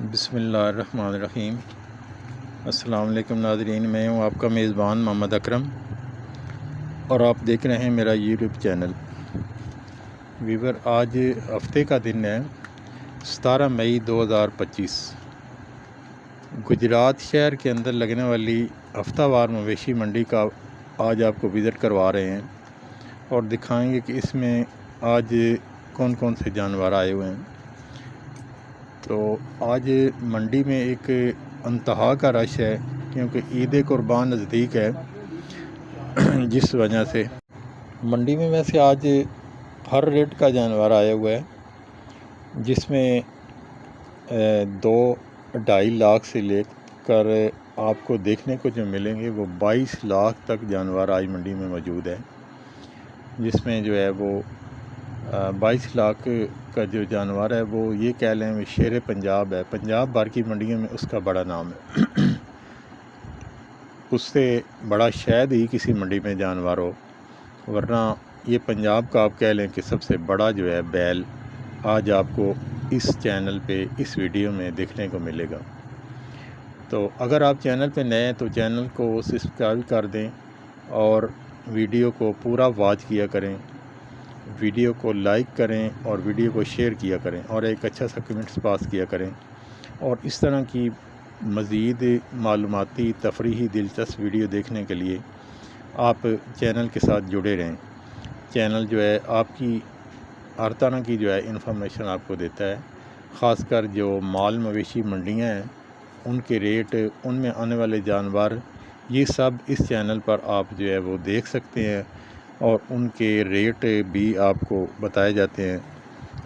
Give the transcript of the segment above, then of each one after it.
बिस्मिल्लाहिर्रहमानिर्रहीम। अस्सलाम वालेकुम नाज़रीन, मैं हूँ आपका मेज़बान मोहम्मद अकरम और आप देख रहे हैं मेरा यूट्यूब चैनल। वीवर, आज हफ्ते का दिन है 17 मई 2025। गुजरात शहर के अंदर लगने वाली हफ्तावार मवेशी मंडी का आज आपको विज़िट करवा रहे हैं और दिखाएंगे कि इसमें आज कौन कौन से जानवर आए हुए हैं। तो आज मंडी में एक इंतहा का रश है क्योंकि ईद कुर्बान नज़दीक है, जिस वजह से मंडी में वैसे आज हर रेट का जानवर आया हुआ है, जिसमें 2-2.5 लाख से लेकर आपको देखने को जो मिलेंगे वो 22 लाख तक जानवर आज मंडी में मौजूद है। जिसमें जो है वो 22 लाख का जो जानवर है वो ये कह लें शेर पंजाब है। पंजाब भर की मंडियों में उसका बड़ा नाम है। उससे बड़ा शायद ही किसी मंडी में जानवर हो, वरना ये पंजाब का आप कह लें कि सबसे बड़ा जो है बैल आज आपको इस चैनल पे इस वीडियो में देखने को मिलेगा। तो अगर आप चैनल पे नए हैं तो चैनल को सब्सक्राइब कर दें और वीडियो को पूरा वॉच किया करें, वीडियो को लाइक करें और वीडियो को शेयर किया करें और एक अच्छा सा कमेंट्स पास किया करें। और इस तरह की मज़ीद मालूमाती तफरीही दिलचस्प वीडियो देखने के लिए आप चैनल के साथ जुड़े रहें। चैनल जो है आपकी हर तरह की जो है इंफॉर्मेशन आपको देता है, ख़ासकर जो माल मवेशी मंडियाँ हैं उनके रेट, उनमें आने वाले जानवर, ये सब इस चैनल पर आप जो है वो देख सकते हैं और उनके रेट भी आपको बताए जाते हैं।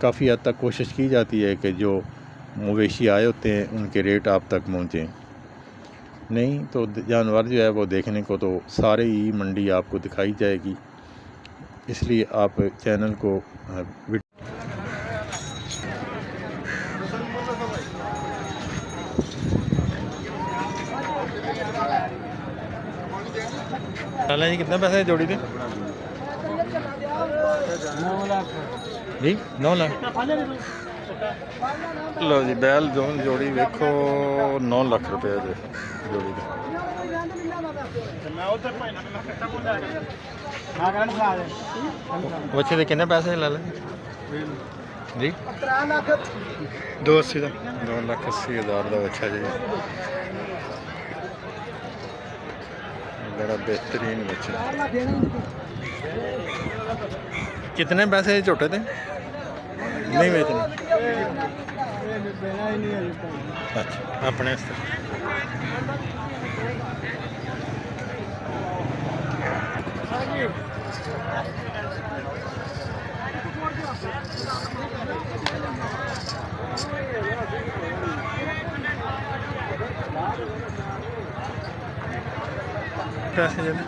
काफ़ी हद तक कोशिश की जाती है कि जो मवेशी आए होते हैं उनके रेट आप तक पहुँचें। नहीं तो जानवर जो है वो देखने को तो सारे ही मंडी आपको दिखाई जाएगी, इसलिए आप चैनल को जी। कितने पैसे जोड़ी थे जी? 9 लाख। लो जी, बैल जोड़ी देखो 9 लाख रुपये जोड़ी थे। बच्चे के कितने पैसे ला लें जी? 280 का 2,80,000 का बच्चा जी, बड़ा बेहतरीन बच्चा। कितने पैसे छोटे थे? नहीं बेचने? अच्छा, अपने पैसे जल्दी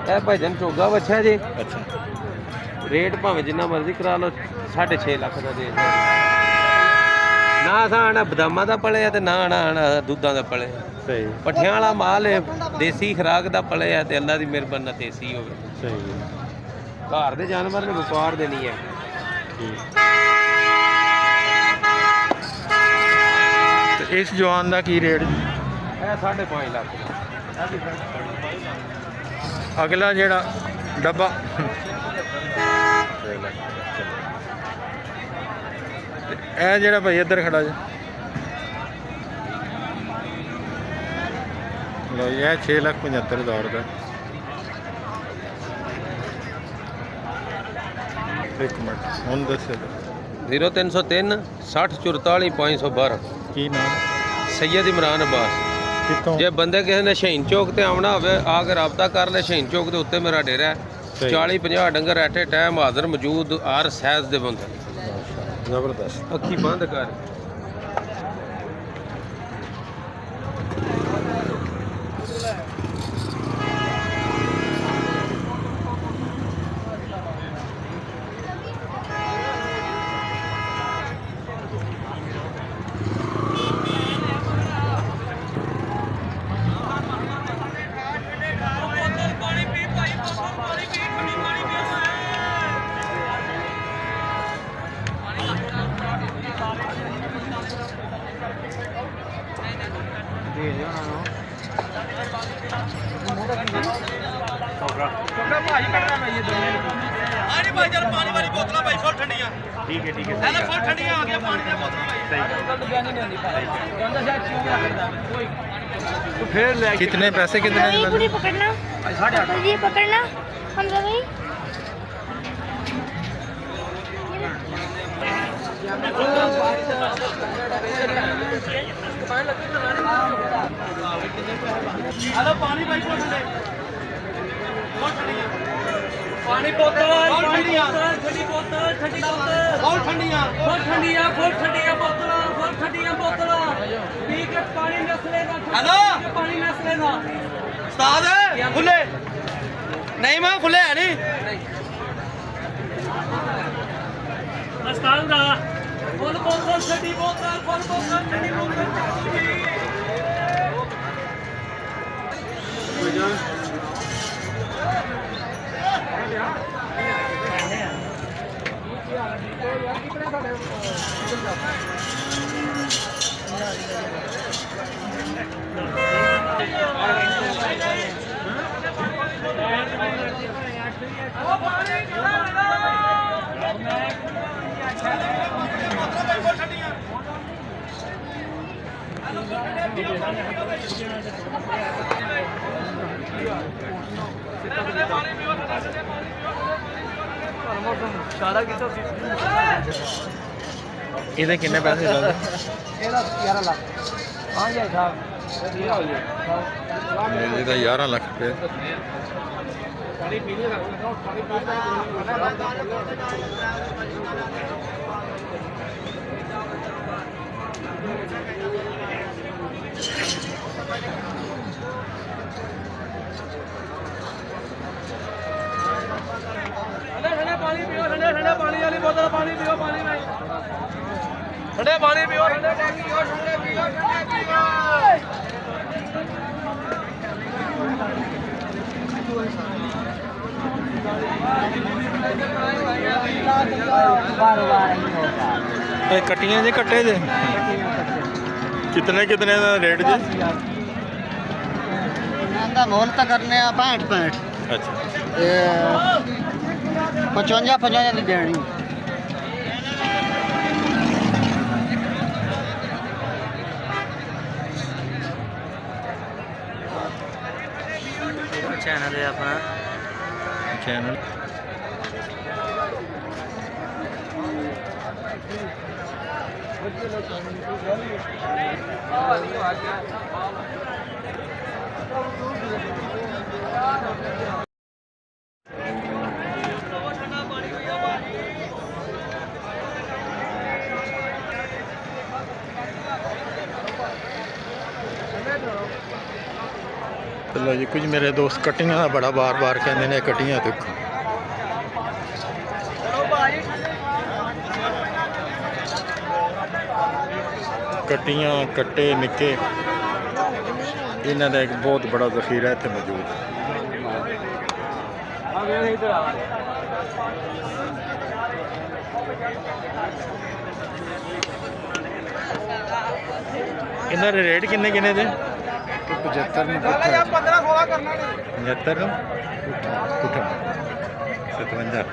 ਇਹ ਭਜਨ ਚੋਗਾ ਬੱਚਾ ਜੀ। अच्छा ਰੇਟ ਭਾਵੇਂ ਜਿੰਨਾ ਮਰਜ਼ੀ ਕਰਾ ਲਓ 6.5 ਲੱਖ ਦਾ ਦੇ ਨਾ ਸਾਣਾ ਬਦਾਮਾਂ ਦਾ ਪਲੇ ਆ ਤੇ ਨਾ ਦੁੱਧਾਂ ਦਾ ਪਲੇ। सही ਪੱਠਿਆਂ ਵਾਲਾ ਮਾਲ ਹੈ, ਦੇਸੀ ਖੁਰਾਕ ਦਾ ਪਲੇ ਆ ਤੇ ਅੱਲਾ ਦੀ ਮਿਹਰਬਾਨੀ ਨਾਲ ਦੇਸੀ ਹੋਵੇ। सही है, ਘਰ ਦੇ ਜਾਨਵਰ ਨੇ ਵਪਾਰ ਦੇਣੀ ਹੈ। ठीक। तो इस जवान का की रेट? ਇਹ 5.5 ਲੱਖ ਦਾ। अगला जेड़ा डब्बा ए जेड़ा भाई इधर खड़ा जी, लो ये 6,75,000 का। एक मिनट, ਹੁਣ ਦੱਸੋ। 0303 60 44 512। ਕੀ ਨਾਮ? सैयद इमरान अब्बास। ਕਿੱਥੋਂ? ਜੇ ਬੰਦੇ ਕਿਸੇ ਨੇ ਸ਼ਹੀਨ ਚੌਕ ਤੇ ਆਉਣਾ ਹੋਵੇ ਆ ਕੇ ਰਾਬਤਾ ਕਰ ਲੈ। ਸ਼ਹੀਨ ਚੌਕ ਦੇ ਉੱਤੇ ਮੇਰਾ ਡੇਰਾ ਹੈ। ਸਹੀ। 40-50 ਡੰਗਰ ਐਟ ਏ ਟਾਈਮ ਹਾਜ਼ਰ ਮੌਜੂਦ ਹਰ ਸਾਈਜ਼ ਦੇ ਬੰਦੇ। ਜ਼ਬਰਦਸਤ। ਅੱਖੀ ਬੰਦ ਕਰ। कितने पैसे कितने पूरी पकड़ना ये पकड़ना हमजा भाई हेलो पानी भाई पानी बोतल ठंडी बोतल बहुत ठंडियां बोतल पी के पानी नसले ना। हेलो पानी नसले ना उस्ताद खुले नहीं मां खुले है नहीं उस्ताद दा फुल बोतल ठंडी बोतल ਇਹਦੇ ਕਿੰਨੇ ਪੈਸੇ ਲੱਗਦੇ? ਇਹਦਾ 11 ਲੱਖ ਹਾਂ ਜੀ ਸਾਹਿਬ ਇਹਦਾ 11 ਲੱਖ ਰੁਪਏ। ਪਾਣੀ ਪੀਣੇ ਦਾ ਪਾਣੀ पानी पियो ठंडे पानी वाली बोतल पानी पियो पानी में ठंडे पानी पियो ठंडे पियो ਇਹ ਕਟੀਆਂ ਜੇ ਕੱਟੇ ਜੇ ਕਿਤਨੇ ਕਿਤਨੇ ਦਾ ਰੇਟ ਜੀ? ਇਹਦਾ ਮੁੱਲ ਤਾਂ ਕਰਨੇ ਆ 65 ਅੱਛਾ। ਇਹ 55 ਦੀ ਦੇਣੀ। ਚੈਨਲ ਹੈ ਆਪਣਾ ਚੈਨਲ ਚਲੋ ਜੀ। ਕੁਝ ਮੇਰੇ ਦੋਸਤ ਕਟੀਆਂ ਦਾ ਬੜਾ ਬਾਰ-ਬਾਰ ਕਹਿੰਦੇ ਨੇ ਕਟੀਆਂ ਦੇਖੋ। ਕਟੀਆਂ ਕੱਟੇ ਨਿੱਕੇ ਇਹਨਾਂ ਦਾ ਇੱਕ ਬਹੁਤ ਬੜਾ ਜ਼ਖੀਰਾ ਇੱਥੇ ਮੌਜੂਦ। ਇਹਨਾਂ ਦੇ ਰੇਟ ਕਿੰਨੇ ਕਿੰਨੇ ਦੇ? 75 ਨੂੰ 15-16 करना 75 ਨੂੰ 57।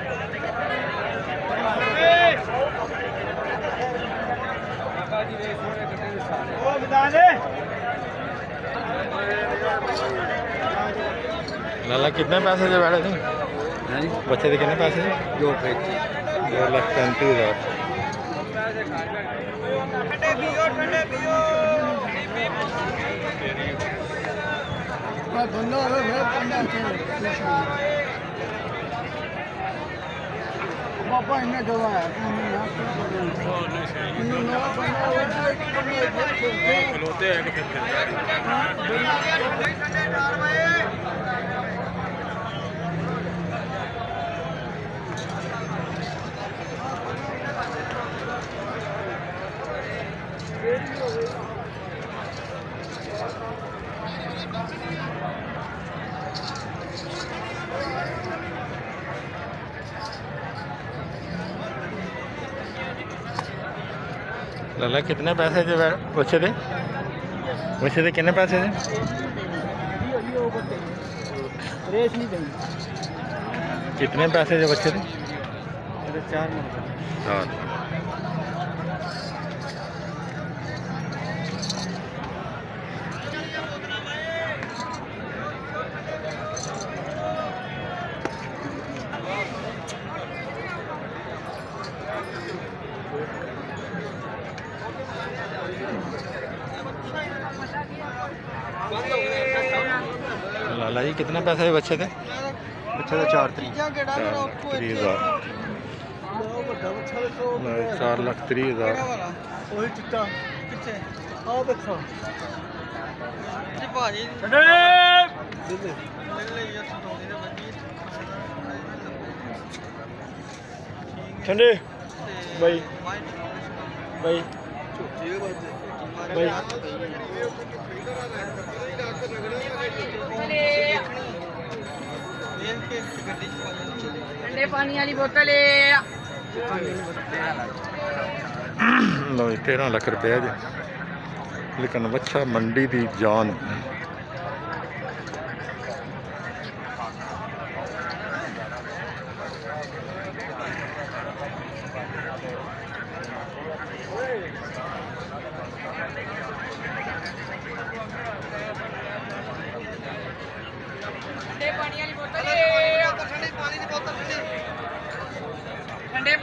लाला कितने पैसे से बैठे थे? बच्चे थे कितने पैसे? 2 पैसे 2,35,000। बंदा पापा इन्हें जगह है लाला कितने पैसे जो बच्चे दे कितने पैसे दे रेस नहीं गई कितने पैसे जो बच्चे दे 4 हाँ लाला जी कितने पैसे बच्चे थे बच्चे का 4 3 4,30,000 वही चिट्टा किथे आओ देखो जी भाजी ठंडे भाई भाई भाई ठंडे पानी वाली बोतल लो 13 लाख रुपया जी लेकिन वच्छा मंडी की जान ठंडे पानी वाली बोतल ठंडे पानी की बोतल ठंडे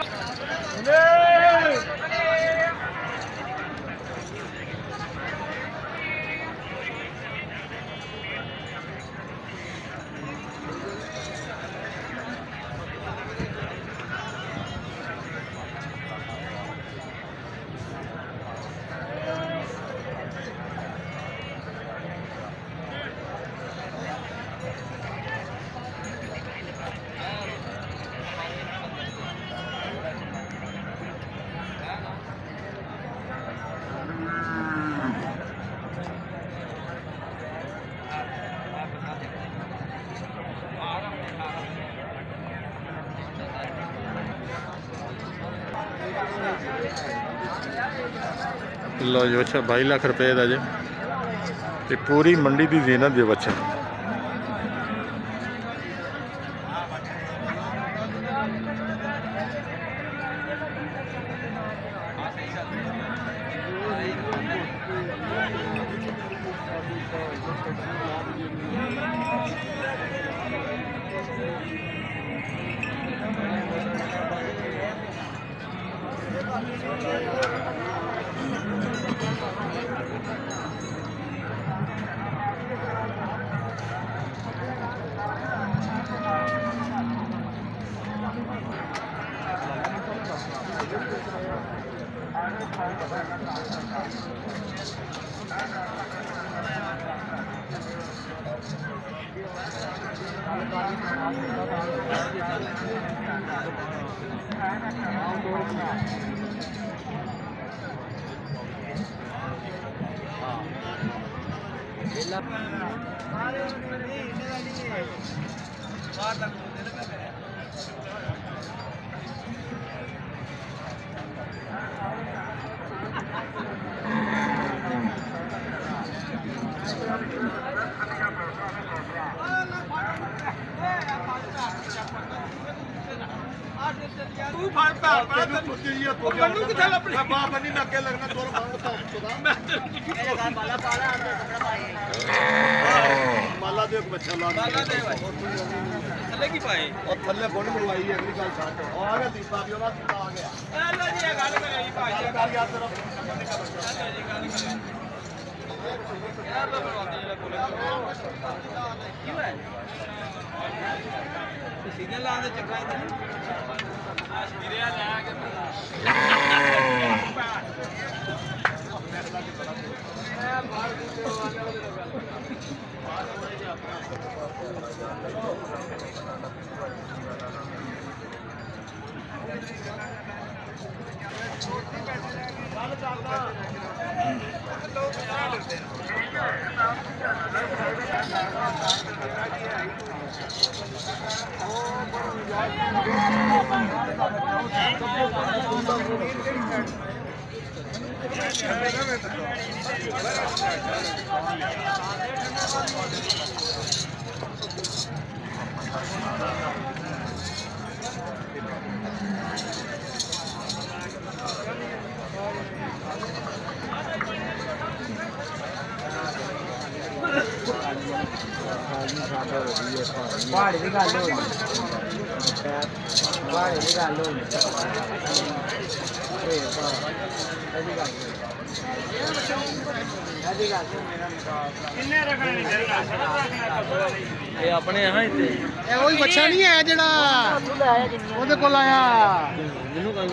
लो जी बच्चा 22 लाख रुपए का जी ते पूरी मंडी की जीनत जो बच्चा माला दे बच्चा ला थल्ले की पाए और थल्ले बोनी मरवाई है अगली गल साथ आ गया दीपा भी ओला ਸੀਜ਼ਨ ਲਾਉਣ ਦੇ ਚੱਕਰਾਂ ਚ ਪਹਾੜੀ ਦੀ ਗੱਲ ਹੋ ਪਹਾੜੀ ਦੀ ਗੱਲ ਹੋ ਕਿੰਨੇ ਰੱਖਣੇ ਇਹ ਆਪਣੇ ਆ ਇੱਥੇ ਇਹ ਉਹੀ ਬੱਚਾ ਨਹੀਂ ਹੈ ਜਿਹੜਾ ਉਹਦੇ ਕੋਲ ਆਇਆ ਮੈਨੂੰ ਕੋਈ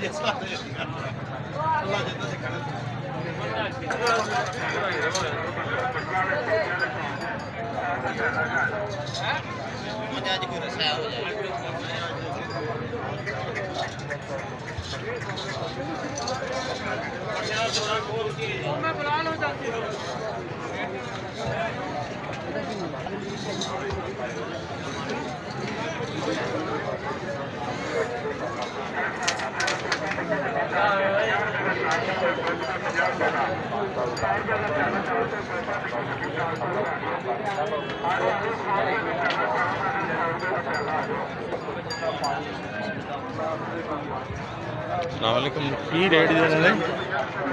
अस्सलामुअलैकुम की रेट देने ने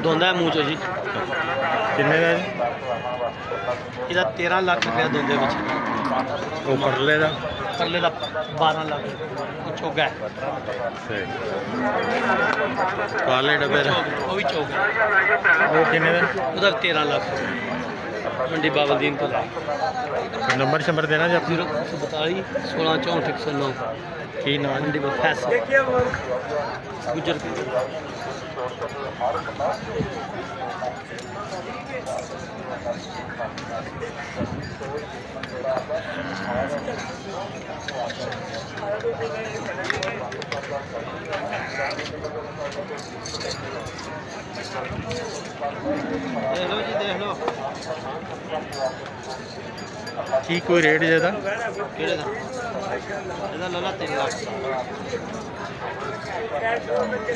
ਦੋਂਦਾ ਮੂੰਹ ਚ ਜੀ किन्ने का जी ਇਹਦਾ 13 ਲੱਖ ਰੁਪਇਆ ਦੋਂਦੇ ਵਿੱਚ वो परले का ਪਰਲੇ ਦਾ 12 ਲੱਖ ਉਹ ਚੋਗਾ ਹੈ सही काले डब्बे का ਉਹ ਵੀ ਚੋਗਾ वो किन्ने का ਉਹਦਾ 13 ਲੱਖ ਮੰਡੀ ਬਾਬਲਦੀਨ ਤੋਂ ਲੈ नंबर शंबर देना जी अपनी 042 16 64 109 की नाम ਮੰਡੀ ਬਫੈਸ ਗੁਜਰ ਦੇਖ ਲਓ ਜੀ ਦੇਖ ਲਓ की कोई रेट ज्यादा ਕਿਹੜੇ ਦਾ ਇਹਦਾ ਲਾ ਲਾ 3 ਲੱਖ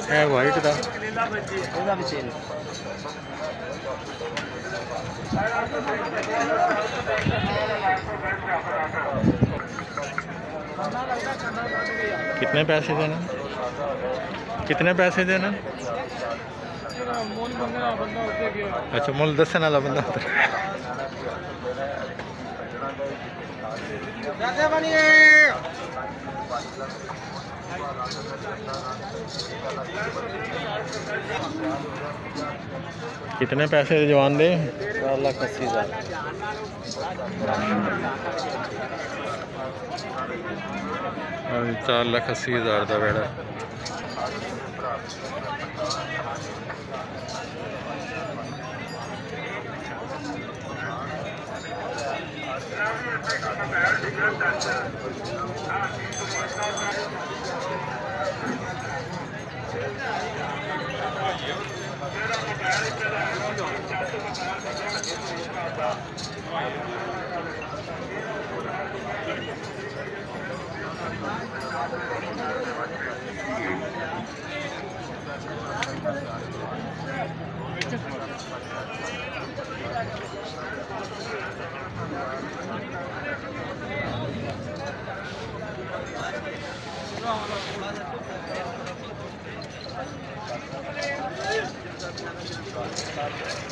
है वाइट का ਇਹਦਾ ਵੀ 3 कितने पैसे देना कितने पैसे देना अच्छा मुल दसन वाला बंदा कितने पैसे जवान दे 4,80,000 4,80,000 का बेड़ा ਸਾਹਿਬ